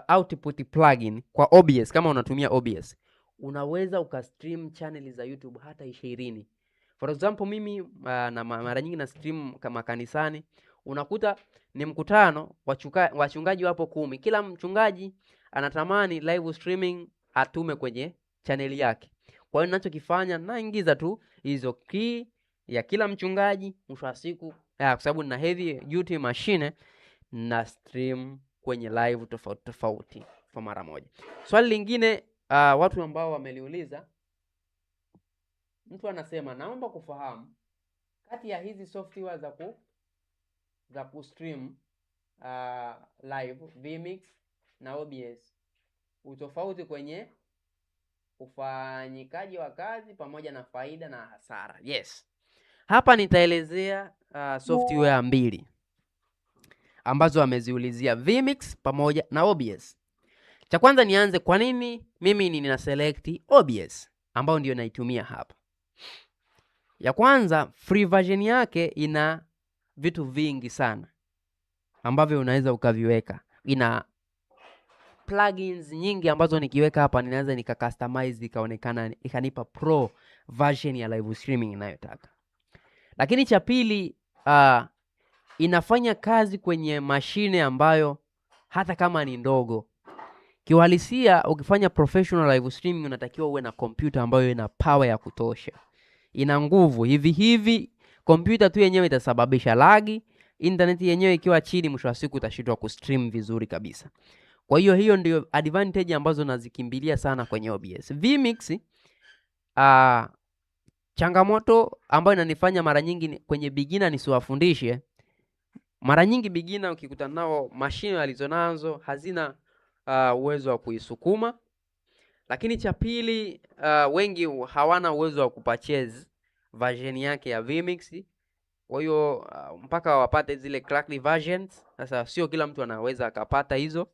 output plugin kwa OBS. Kama unatumia OBS, unaweza ukastream channel za YouTube hata 20. For example, mimi na mara nyingi na stream kama kanisani, unakuta ni mkutano wachungaji wapo 10. Kila mchungaji anatamani live streaming atume kwenye channel yake. Kwa hiyo ninachokifanya, naingiza tu hizo key ya kila mchungaji, mwisho wa siku kwa sababu nina heavy duty machine, na stream kwenye live tofauti tofauti kwa mara moja. Swali lingine watu ambao wameliuliza, mtu anasema naomba kufahamu kati ya hizi software za kustream live, vMix na OBS, utofauti kwenye ufanyikaji wa kazi pamoja na faida na hasara. Yes. Hapa nitaelezea software mbili ambazo ameziulizia, vMix pamoja na OBS. Cha kwanza nianze kwa nini mimi nina select OBS ambao ndio naitumia hapa. Ya kwanza, free version yake ina vitu vingi sana ambavyo unaweza ukaviweka. Ina plugins nyingi ambazo nikiweka hapa ninaweza customize ikaonekana, ikanipa pro version ya live streaming ninayotaka. Lakini cha pili, inafanya kazi kwenye mashine ambayo hata kama ni ndogo. Kiuhalisia, ukifanya professional live streaming unatakiwa uwe na kompyuta ambayo ina power ya kutosha, ina nguvu. Hivi kompyuta tu yenyewe itasababisha lagi, internet yenyewe ikiwa chini, mwisho wa siku utashindwa kustream vizuri kabisa. Kwa hiyo ndio advantage ambazo nazikimbilia sana kwenye OBS. vMix, changamoto ambayo inanifanya mara nyingi kwenye beginner nisiwafundishe, mara nyingi beginner ukikutana nao mashine alizonazo hazina uwezo wa kuisukuma. Lakini cha pili, wengi hawana uwezo wa kupurchase version yake ya vMix. Kwa hiyo mpaka wapate zile cracked versions. Sasa sio kila mtu anaweza akapata hizo.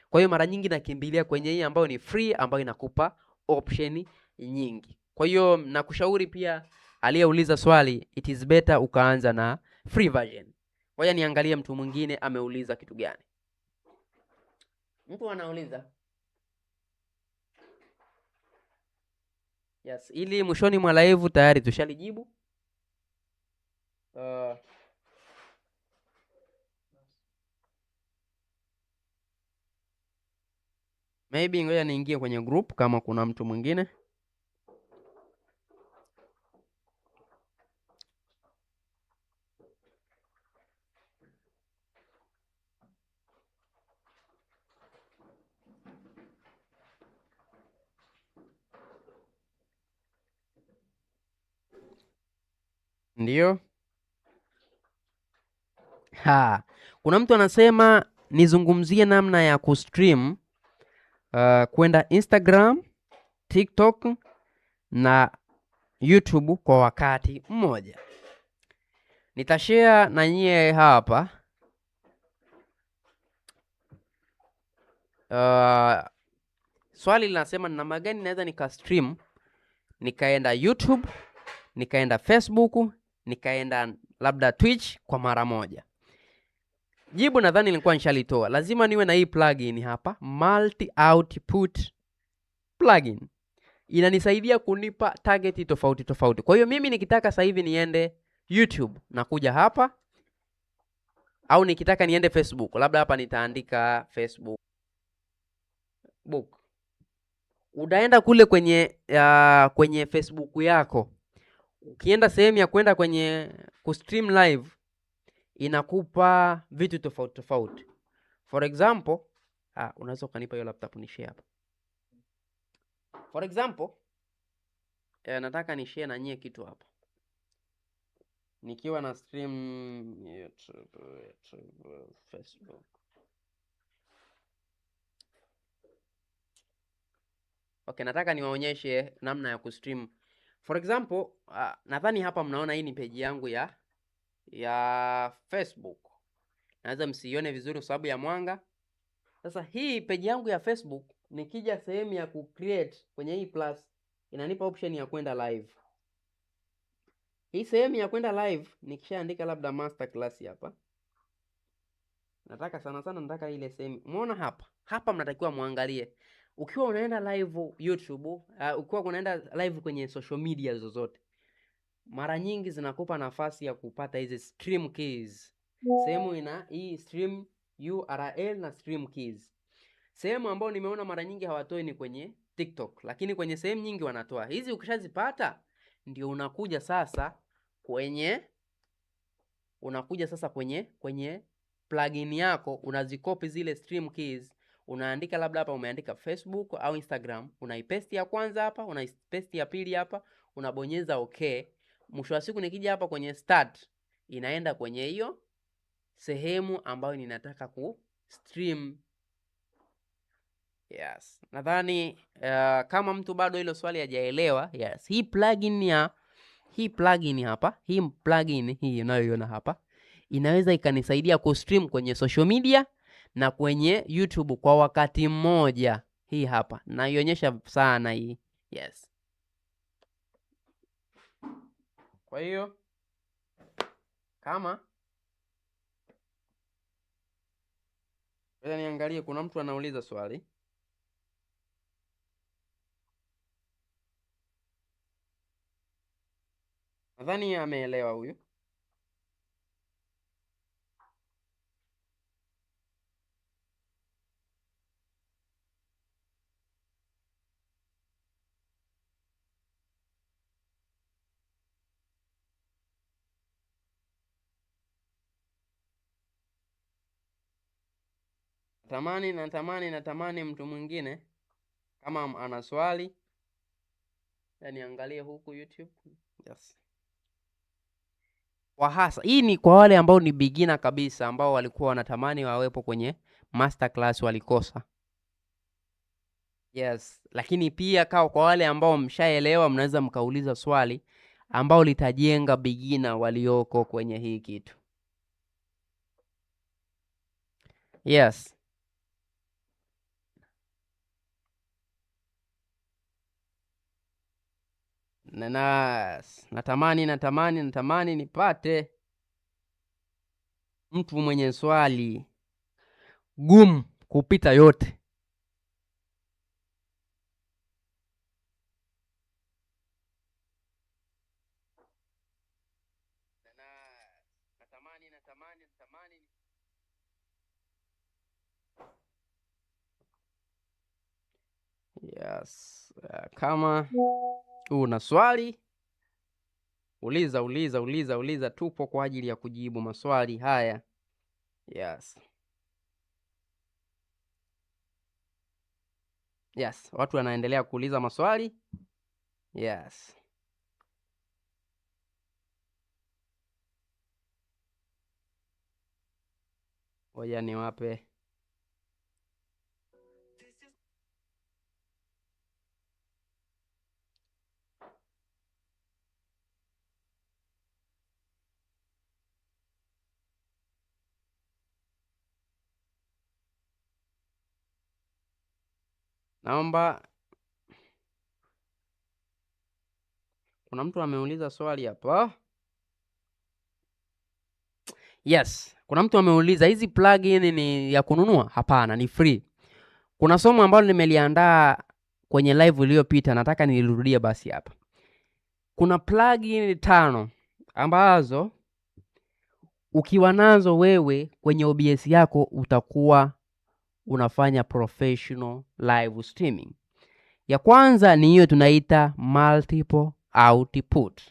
Kwa hiyo mara nyingi nakimbilia kwenye hii ambayo ni free, ambayo inakupa option nyingi. Kwa hiyo nakushauri pia, aliyeuliza swali, it is better ukaanza na free version. Ngoja niangalie mtu mwingine ameuliza kitu gani. Mtu anauliza, yes, ili mwishoni mwa live tayari tushalijibu. Maybe ngoja niingie kwenye group kama kuna mtu mwingine. Ndio. Kuna mtu anasema nizungumzie namna ya kustream kwenda Instagram, TikTok na YouTube kwa wakati mmoja. Nitashare na nyie hapa. Swali linasema ni namna gani naweza nikastream nikaenda YouTube, nikaenda Facebook, nikaenda labda Twitch kwa mara moja. Jibu nadhani nilikuwa nishalitoa. Lazima niwe na hii plugin hapa, multi output plugin. Inanisaidia kunipa target tofauti tofauti. Kwa hiyo mimi nikitaka sasa hivi niende YouTube, nakuja hapa, au nikitaka niende Facebook, labda hapa nitaandika Facebook. Unaenda kule kwenye Facebook yako. Ukienda sehemu ya kwenda kwenye kustream live, inakupa vitu tofauti tofauti. For example, unaweza kanipa hiyo laptop ni share hapa. For example, nataka ni share na nyie kitu hapa. Nikiwa na stream YouTube, Facebook. Okay, nataka niwaonyeshe namna ya kustream. For example, nadhani hapa mnaona hii ni page yangu ya Facebook. Naweza msione vizuri kwa sababu ya mwanga. Sasa hii page yangu ya Facebook, nikija sehemu ya kucreate kwenye hii plus, inanipa option ya kwenda live. Hii sehemu ya kwenda live, nikishaandika labda master class hapa, nataka sana sana, nataka ile sehemu. Umeona hapa mnatakiwa muangalie. Ukiwa unaenda live YouTube, ukiwa unaenda live kwenye social media zozote, mara nyingi zinakupa nafasi ya kupata hizi stream keys. Sehemu ina hii stream URL na stream keys. Sehemu ambayo nimeona mara nyingi hawatoi ni kwenye TikTok, lakini kwenye sehemu nyingi wanatoa. Hizi ukishazipata ndio unakuja sasa kwenye plugin yako, unazikopi zile stream keys, unaandika labda hapa umeandika Facebook au Instagram, unaipaste ya kwanza hapa, unaipaste ya pili hapa, unabonyeza okay. Mwisho wa siku nikija hapa kwenye start, inaenda kwenye hiyo sehemu ambayo ninataka ku stream. Yes. Nadhani kama mtu bado hilo swali hajaelewa, yes. Hii plugin hapa, hii plugin hii unayoiona hapa inaweza ikanisaidia ku stream kwenye social media na kwenye YouTube kwa wakati mmoja. Hii hapa naionyesha sana hii. Yes. Kwa hiyo kama niangalie, kuna mtu anauliza swali. Nadhani ameelewa huyu. Natamani mtu mwingine kama ana swali, yani angalie huku YouTube. Yes. Kwa hasa hii ni kwa wale ambao ni beginner kabisa, ambao walikuwa wanatamani wawepo kwenye masterclass walikosa. Yes, lakini pia kwa wale ambao mshaelewa, mnaweza mkauliza swali ambao litajenga beginner walioko kwenye hii kitu. Yes. Natamani nipate mtu mwenye swali gumu kupita yote. Natamani. Yes. Kama una swali uliza, tupo kwa ajili ya kujibu maswali haya. Yes. Yes, watu wanaendelea kuuliza maswali. Yes. Ngoja niwape. Naomba, kuna mtu ameuliza swali hapa. Yes, kuna mtu ameuliza hizi plugin ni ya kununua? Hapana, ni free. Kuna somo ambalo nimeliandaa kwenye live iliyopita, nataka nilirudie basi hapa. Kuna plugin 5 ambazo ukiwa nazo wewe kwenye OBS yako utakuwa unafanya professional live streaming. Ya kwanza ni hiyo tunaita multiple output.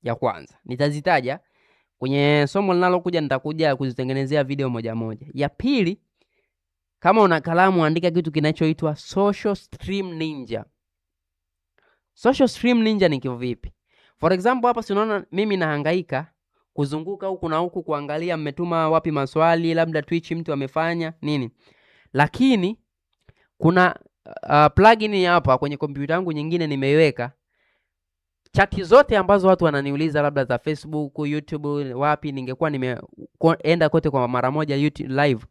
Ya kwanza nitazitaja kwenye somo linalokuja, nitakuja kuzitengenezea video moja moja. Ya pili, kama una kalamu andika kitu kinachoitwa Social Stream Ninja. Social Stream Ninja ni kivipi? For example, hapa unaona mimi nahangaika kuzunguka huku na huku kuangalia mmetuma wapi maswali, labda Twitch mtu amefanya nini. Lakini kuna plugin hapa kwenye kompyuta yangu nyingine nimeiweka. Chati zote ambazo watu wananiuliza labda za Facebook, YouTube, wapi, ningekuwa nimeenda kote kwa mara moja YouTube live,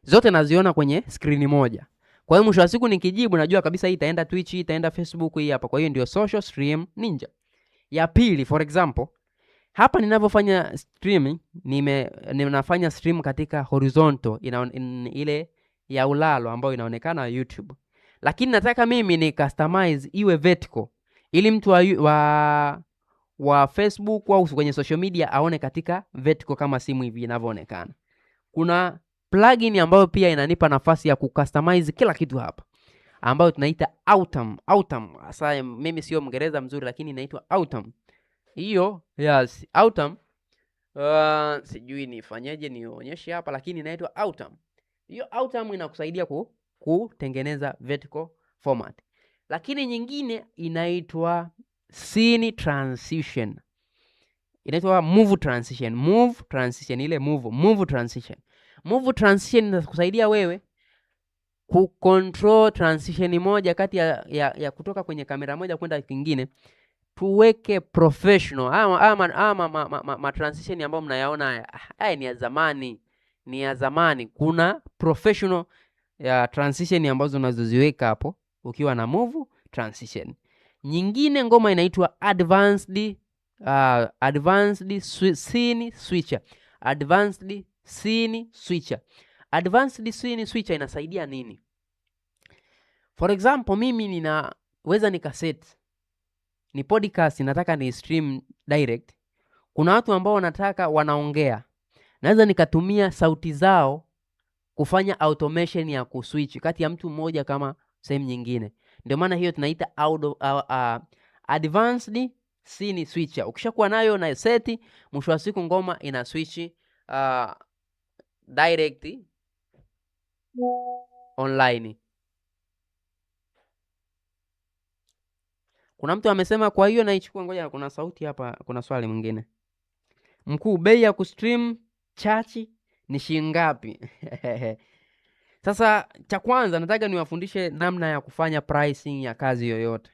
zote naziona kwenye screen moja. Kwa hiyo mwisho wa siku nikijibu najua kabisa hii itaenda Twitch, hii itaenda Facebook, hii hapa. Kwa hiyo ndio Social Stream Ninja. Ya pili, for example, Hapa ninavyofanya streaming, ninafanya stream katika horizontal, ile ya ulalo ambayo inaonekana YouTube. Lakini nataka mimi ni customize iwe vertical ili mtu wa Facebook au kwenye social media aone katika vertical kama simu hivi inavyoonekana. Kuna plugin ambayo pia inanipa nafasi ya kucustomize kila kitu hapa, ambayo tunaita Autumn. Sasa mimi sio Mngereza mzuri, lakini inaitwa Autumn. Hiyo yes, Autumn. Sijui nifanyaje nionyeshe hapa, lakini inaitwa Autumn. Hiyo Autumn inakusaidia kutengeneza vertical format. Lakini nyingine inaitwa scene transition. Inaitwa move transition. Ile move transition. Move transition inakusaidia wewe kucontrol transition moja kati ya kutoka kwenye kamera moja kwenda kingine. Tuweke professional ama transition ambayo mnayaona haya ni ya zamani. Kuna professional ya transition ambazo unazoziweka hapo ukiwa na move transition. Nyingine ngoma inaitwa advanced scene switcher. Advanced scene switcher inasaidia nini? For example, mimi ninaweza nikaset ni podcast, nataka ni stream direct. Kuna watu ambao wanaongea, naweza nikatumia sauti zao kufanya automation ya kuswitch kati ya mtu mmoja kama sehemu nyingine. Ndio maana hiyo tunaita advanced scene switcher. Ukishakuwa nayo na seti, mwisho wa siku ngoma ina switch direct online. Kuna mtu amesema kwa hiyo naichukua, ngoja kuna sauti hapa, kuna swali mwingine. Mkuu, bei ya kustream chachi ni shilingi ngapi? Sasa cha kwanza nataka niwafundishe namna ya kufanya pricing ya kazi yoyote.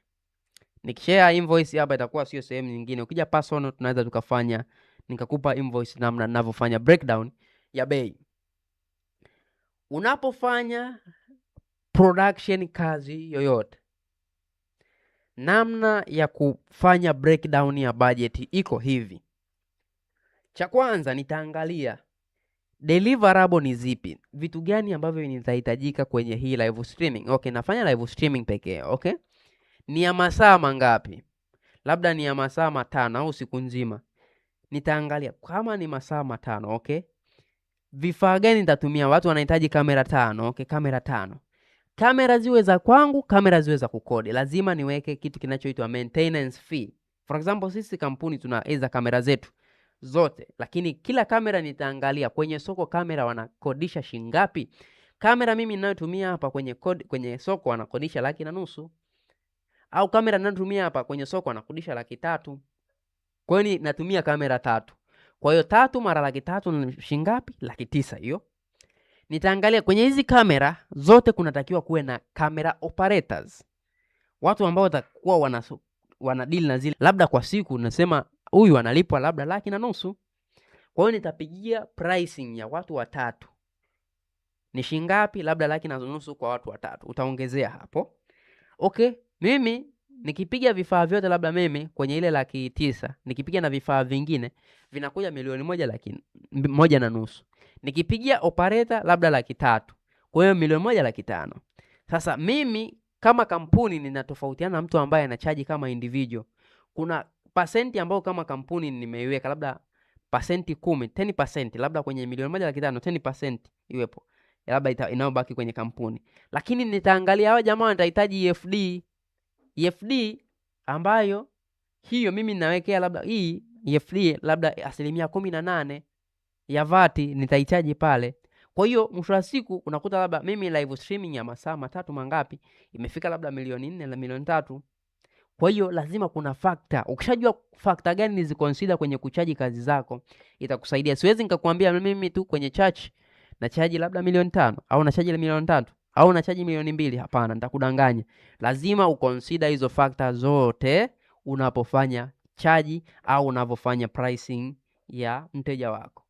Nikishare invoice hapa itakuwa sio sehemu nyingine. Ukija personal tunaweza tukafanya, nikakupa invoice namna ninavyofanya breakdown ya bei. Unapofanya production kazi yoyote, namna ya kufanya breakdown ya budget iko hivi. Cha kwanza nitaangalia deliverable ni zipi, vitu gani ambavyo nitahitajika kwenye hii live streaming. Okay, nafanya live streaming pekee. Okay, ni ya masaa mangapi? Labda ni ya masaa 5 au siku nzima. Nitaangalia kama ni masaa 5. Okay, vifaa gani nitatumia? Watu wanahitaji kamera 5. Okay, kamera 5. Kamera ziwe za kwangu, kamera ziwe za kukodi. Lazima niweke kitu kinachoitwa maintenance fee. For example, sisi kampuni tunaweza kamera zetu zote, lakini kila kamera nitaangalia kwenye soko kamera wanakodisha shilingi ngapi. Kamera mimi ninayotumia hapa kwenye soko wanakodisha 1,500,000. Au kamera ninayotumia hapa kwenye soko wanakodisha 300,000. Kwa hiyo natumia kamera 3. Kwa hiyo 3 mara 300,000 ni shilingi ngapi? 900,000 hiyo. Nitaangalia kwenye hizi kamera zote kunatakiwa kuwe na camera operators. Watu ambao watakuwa wana deal na zile, labda kwa siku nasema huyu analipwa labda 1,500,000. Kwa hiyo nitapigia pricing ya watu 3. Ni shilingi ngapi? Labda 1,500,000 kwa watu 3. Utaongezea hapo. Okay, mimi nikipiga vifaa vyote labda mimi kwenye ile 900,000, nikipiga na vifaa vingine vinakuja 1,150,000. Nikipigia operator labda 300,000. Kwa hiyo 1,150,000. Sasa mimi kama kampuni ninatofautiana na mtu ambaye anachaji kama individual. Kuna percent ambayo kama kampuni nimeiweka labda percent 10, 10%, labda kwenye 1,150,000 10% iwepo. Labda inayobaki kwenye kampuni. Lakini nitaangalia hawa jamaa wanahitaji EFD ambayo hiyo mimi ninawekea labda hii EFD labda 18% ya VAT nitahitaji pale. Kwa hiyo mwisho wa siku unakuta labda mimi live streaming ya masaa 3 mangapi imefika labda 4,000,000 na 3,000,000. Kwa hiyo lazima kuna factor. Ukishajua factor gani niziconsider kwenye kuchaji kazi zako, itakusaidia. Siwezi nikakwambia mimi tu kwenye church na chaji labda 5,000,000 au na chaji 3,000,000 au na chaji 2,000,000. Hapana, nitakudanganya. Lazima uconsider hizo factor zote unapofanya chaji au unapofanya pricing ya mteja wako.